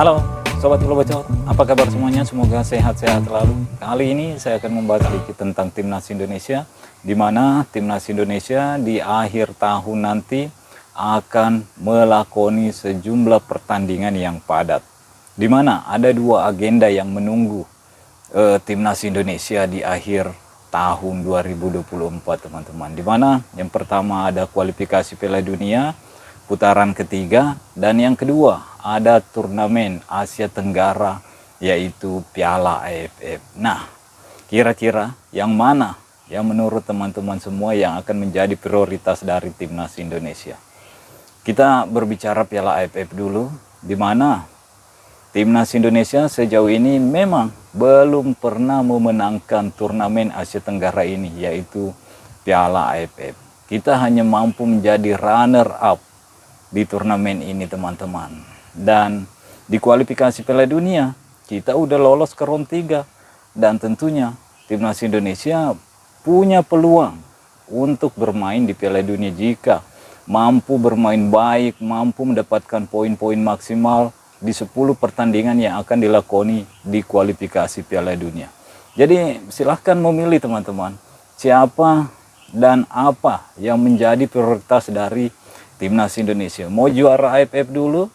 Halo Sobat Bola Bacot, apa kabar semuanya? Semoga sehat-sehat selalu. Kali ini saya akan membahas sedikit tentang Timnas Indonesia, di mana Timnas Indonesia di akhir tahun nanti akan melakoni sejumlah pertandingan yang padat. Di mana ada dua agenda yang menunggu Timnas Indonesia di akhir tahun 2024, teman-teman. Di mana yang pertama ada kualifikasi Piala Dunia putaran ketiga, dan yang kedua ada turnamen Asia Tenggara yaitu Piala AFF. Nah, kira-kira yang mana yang menurut teman-teman semua yang akan menjadi prioritas dari Timnas Indonesia? Kita berbicara Piala AFF dulu, di mana Timnas Indonesia sejauh ini memang belum pernah memenangkan turnamen Asia Tenggara ini, yaitu Piala AFF. Kita hanya mampu menjadi runner up di turnamen ini, teman-teman. Dan di kualifikasi Piala Dunia kita udah lolos ke round 3, dan tentunya Timnas Indonesia punya peluang untuk bermain di Piala Dunia jika mampu bermain baik, mampu mendapatkan poin-poin maksimal di 10 pertandingan yang akan dilakoni di kualifikasi Piala Dunia. Jadi silahkan memilih, teman-teman, siapa dan apa yang menjadi prioritas dari Timnas Indonesia. Mau juara AFF dulu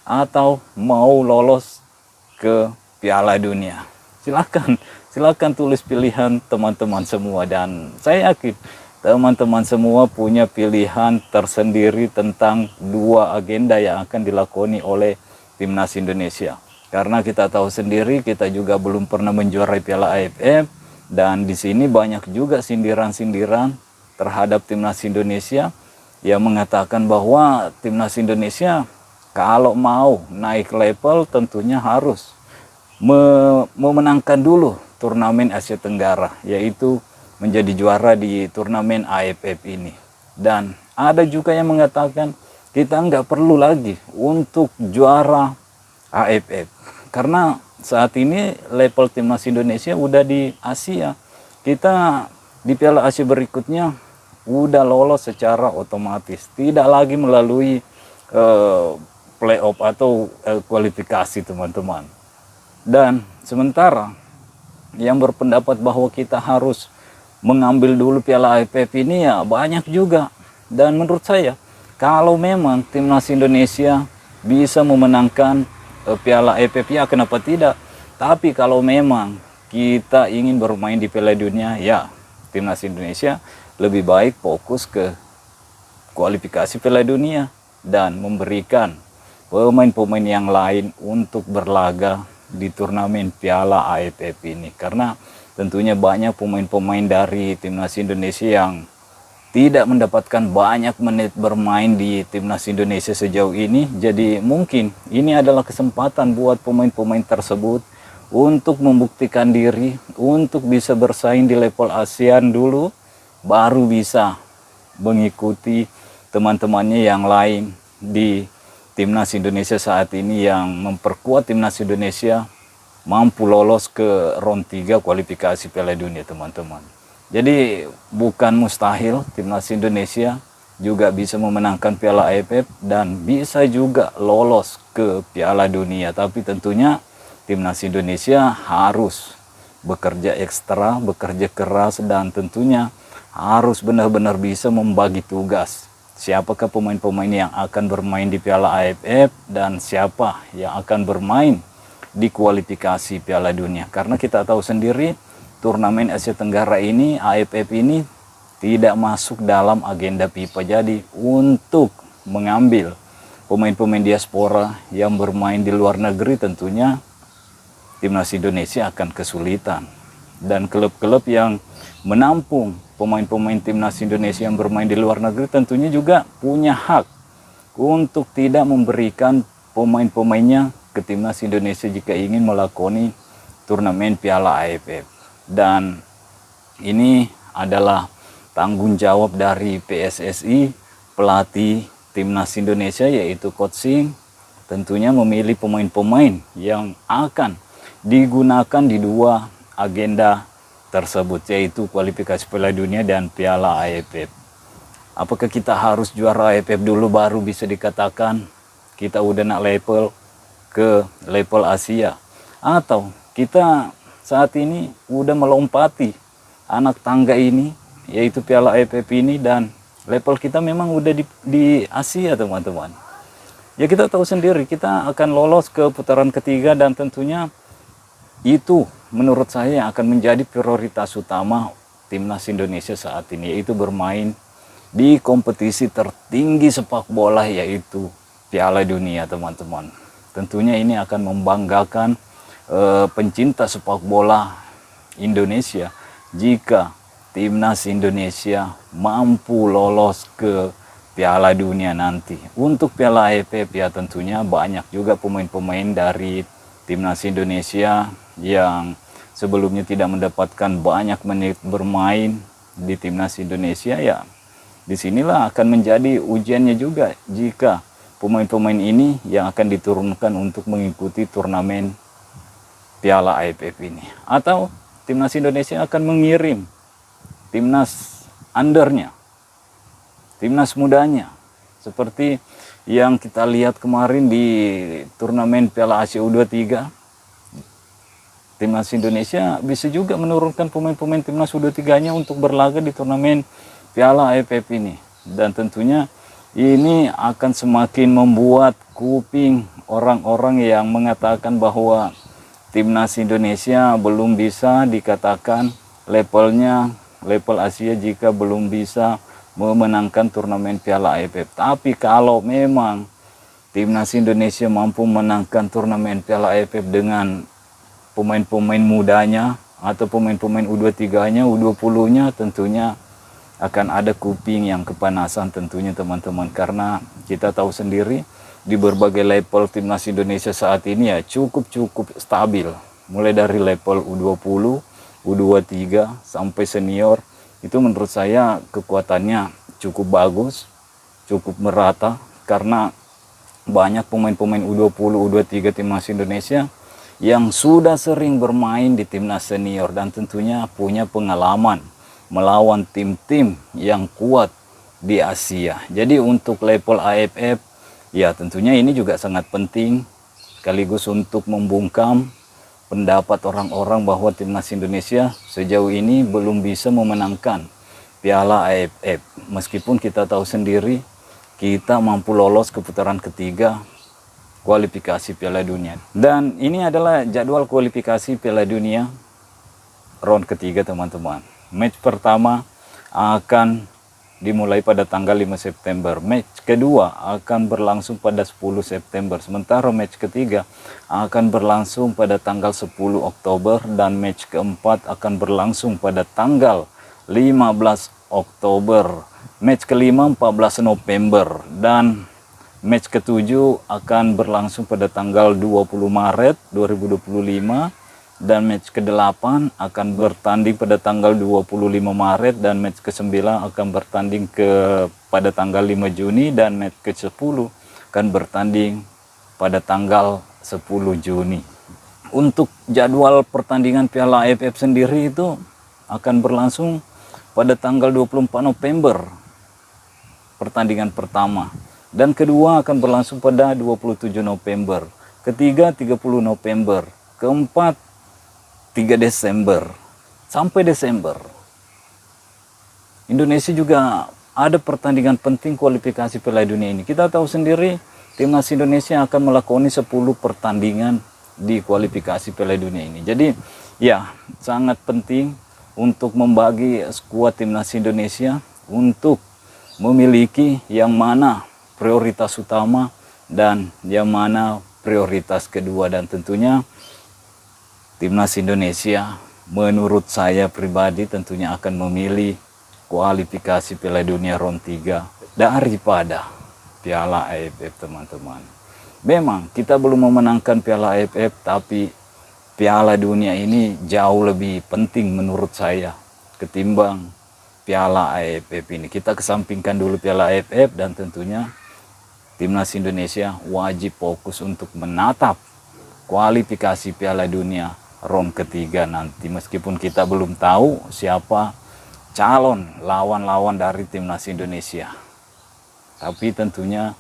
atau mau lolos ke Piala Dunia? Silakan tulis pilihan teman-teman semua, dan saya yakin teman-teman semua punya pilihan tersendiri tentang dua agenda yang akan dilakoni oleh Timnas Indonesia. Karena kita tahu sendiri, kita juga belum pernah menjuarai Piala AFF, dan di sini banyak juga sindiran-sindiran terhadap Timnas Indonesia yang mengatakan bahwa Timnas Indonesia kalau mau naik level tentunya harus memenangkan dulu turnamen Asia Tenggara, yaitu menjadi juara di turnamen AFF ini. Dan ada juga yang mengatakan kita nggak perlu lagi untuk juara AFF, karena saat ini level Timnas Indonesia udah di Asia. Kita di Piala Asia berikutnya udah lolos secara otomatis, tidak lagi melalui playoff atau kualifikasi, teman-teman. Dan sementara yang berpendapat bahwa kita harus mengambil dulu Piala AFF ini ya banyak juga. Dan menurut saya, kalau memang Timnas Indonesia bisa memenangkan Piala AFF, ya kenapa tidak? Tapi kalau memang kita ingin bermain di Piala Dunia, ya Timnas Indonesia lebih baik fokus ke kualifikasi Piala Dunia dan memberikan pemain-pemain yang lain untuk berlaga di turnamen Piala AFF ini. Karena tentunya banyak pemain-pemain dari Timnas Indonesia yang tidak mendapatkan banyak menit bermain di Timnas Indonesia sejauh ini. Jadi mungkin ini adalah kesempatan buat pemain-pemain tersebut untuk membuktikan diri, untuk bisa bersaing di level ASEAN dulu, baru bisa mengikuti teman-temannya yang lain di Timnas Indonesia saat ini, yang memperkuat Timnas Indonesia mampu lolos ke round 3 kualifikasi Piala Dunia, teman-teman. Jadi bukan mustahil Timnas Indonesia juga bisa memenangkan Piala AFF dan bisa juga lolos ke Piala Dunia. Tapi tentunya Timnas Indonesia harus bekerja ekstra, bekerja keras, dan tentunya harus benar-benar bisa membagi tugas. Siapakah pemain-pemain yang akan bermain di Piala AFF dan siapa yang akan bermain di kualifikasi Piala Dunia. Karena kita tahu sendiri turnamen Asia Tenggara ini, AFF ini tidak masuk dalam agenda FIFA. Jadi untuk mengambil pemain-pemain diaspora yang bermain di luar negeri, tentunya Timnas Indonesia akan kesulitan. Dan klub-klub yang menampung pemain-pemain Timnas Indonesia yang bermain di luar negeri tentunya juga punya hak untuk tidak memberikan pemain-pemainnya ke Timnas Indonesia jika ingin melakoni turnamen Piala AFF. Dan ini adalah tanggung jawab dari PSSI, pelatih Timnas Indonesia yaitu Coach Shin, tentunya memilih pemain-pemain yang akan digunakan di dua agenda tersebut, yaitu kualifikasi Piala Dunia dan Piala AFF. Apakah kita harus juara AFF dulu baru bisa dikatakan kita udah nak level ke level Asia, atau kita saat ini udah melompati anak tangga ini, yaitu Piala AFF ini, dan level kita memang udah di Asia teman-teman. Ya kita tahu sendiri kita akan lolos ke putaran ketiga, dan tentunya itu menurut saya akan menjadi prioritas utama timnas Indonesia saat ini, yaitu bermain di kompetisi tertinggi sepak bola, yaitu Piala Dunia teman-teman. Tentunya ini akan membanggakan pencinta sepak bola Indonesia jika timnas Indonesia mampu lolos ke Piala Dunia nanti. Untuk Piala AFF ya tentunya banyak juga pemain-pemain dari timnas Indonesia yang sebelumnya tidak mendapatkan banyak menit bermain di timnas Indonesia. Ya disinilah akan menjadi ujiannya juga jika pemain-pemain ini yang akan diturunkan untuk mengikuti turnamen Piala AFF ini, atau timnas Indonesia akan mengirim timnas undernya, timnas mudanya, seperti yang kita lihat kemarin di turnamen Piala Asia U23. Timnas Indonesia bisa juga menurunkan pemain-pemain timnas U23-nya untuk berlaga di turnamen Piala AFF ini, dan tentunya ini akan semakin membuat kuping orang-orang yang mengatakan bahwa timnas Indonesia belum bisa dikatakan levelnya level Asia jika belum bisa memenangkan turnamen Piala AFF. Tapi kalau memang timnas Indonesia mampu menangkan turnamen Piala AFF dengan pemain-pemain mudanya atau pemain-pemain U23-nya, U20-nya, tentunya akan ada kuping yang kepanasan tentunya teman-teman, karena kita tahu sendiri di berbagai level timnas Indonesia saat ini ya cukup stabil, mulai dari level U20, U23 sampai senior. Itu menurut saya kekuatannya cukup bagus, cukup merata, karena banyak pemain-pemain U20, U23 timnas Indonesia yang sudah sering bermain di timnas senior dan tentunya punya pengalaman melawan tim-tim yang kuat di Asia. Jadi untuk level AFF ya tentunya ini juga sangat penting, sekaligus untuk membungkam pendapat orang-orang bahwa timnas Indonesia sejauh ini belum bisa memenangkan Piala AFF. Meskipun kita tahu sendiri kita mampu lolos ke putaran ketiga kualifikasi Piala Dunia. Dan ini adalah jadwal kualifikasi Piala Dunia round ketiga teman-teman. Match pertama akan dimulai pada tanggal 5 September. Match kedua akan berlangsung pada 10 September. Sementara match ketiga akan berlangsung pada tanggal 10 Oktober. Dan match keempat akan berlangsung pada tanggal 15 Oktober. Match kelima 14 November. Dan match ketujuh akan berlangsung pada tanggal 20 Maret 2025. Dan match ke-8 akan bertanding pada tanggal 25 Maret, dan match ke-9 akan bertanding pada tanggal 5 Juni, dan match ke-10 akan bertanding pada tanggal 10 Juni. Untuk jadwal pertandingan Piala AFF sendiri itu akan berlangsung pada tanggal 24 November pertandingan pertama, dan kedua akan berlangsung pada 27 November, ketiga 30 November, keempat 3 Desember sampai Desember. Indonesia juga ada pertandingan penting kualifikasi Piala Dunia ini. Kita tahu sendiri timnas Indonesia akan melakoni 10 pertandingan di kualifikasi Piala Dunia ini. Jadi ya sangat penting untuk membagi skuad timnas Indonesia untuk memiliki yang mana prioritas utama dan yang mana prioritas kedua. Dan tentunya timnas Indonesia menurut saya pribadi tentunya akan memilih kualifikasi Piala Dunia round 3 daripada Piala AFF teman-teman. Memang kita belum memenangkan Piala AFF, tapi Piala Dunia ini jauh lebih penting menurut saya ketimbang Piala AFF ini. Kita kesampingkan dulu Piala AFF, dan tentunya timnas Indonesia wajib fokus untuk menatap kualifikasi Piala Dunia round ketiga nanti. Meskipun kita belum tahu siapa calon lawan-lawan dari timnas Indonesia, tapi tentunya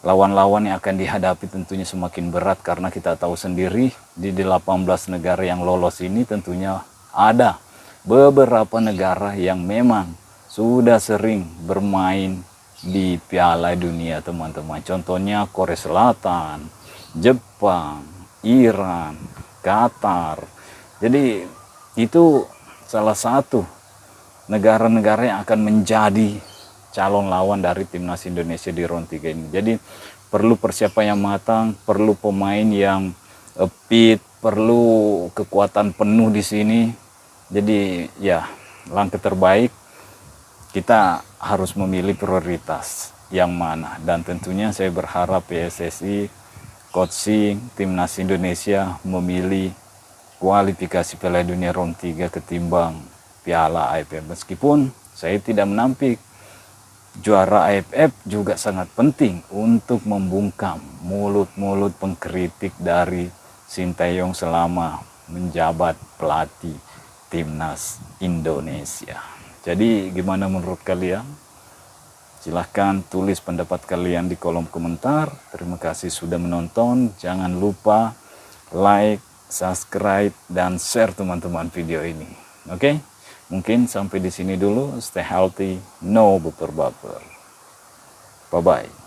lawan-lawan yang akan dihadapi tentunya semakin berat, karena kita tahu sendiri di 18 negara yang lolos ini tentunya ada beberapa negara yang memang sudah sering bermain di Piala Dunia, teman-teman. Contohnya Korea Selatan, Jepang, Iran, Qatar. Jadi itu salah satu negara-negara yang akan menjadi calon lawan dari timnas Indonesia di round 3 ini. Jadi perlu persiapan yang matang, perlu pemain yang fit, perlu kekuatan penuh di sini. Jadi ya, langkah terbaik kita harus memilih prioritas yang mana, dan tentunya saya berharap PSSI, coaching timnas Indonesia memilih kualifikasi Piala Dunia round 3 ketimbang Piala AFF. Meskipun saya tidak menampik juara AFF juga sangat penting untuk membungkam mulut-mulut pengkritik dari Sinteyong selama menjabat pelatih timnas Indonesia. Jadi gimana menurut kalian? Silahkan tulis pendapat kalian di kolom komentar. Terima kasih sudah menonton. Jangan lupa like, subscribe, dan share teman-teman video ini. Oke? Mungkin sampai di sini dulu. Stay healthy, no baper-baper. Bye-bye.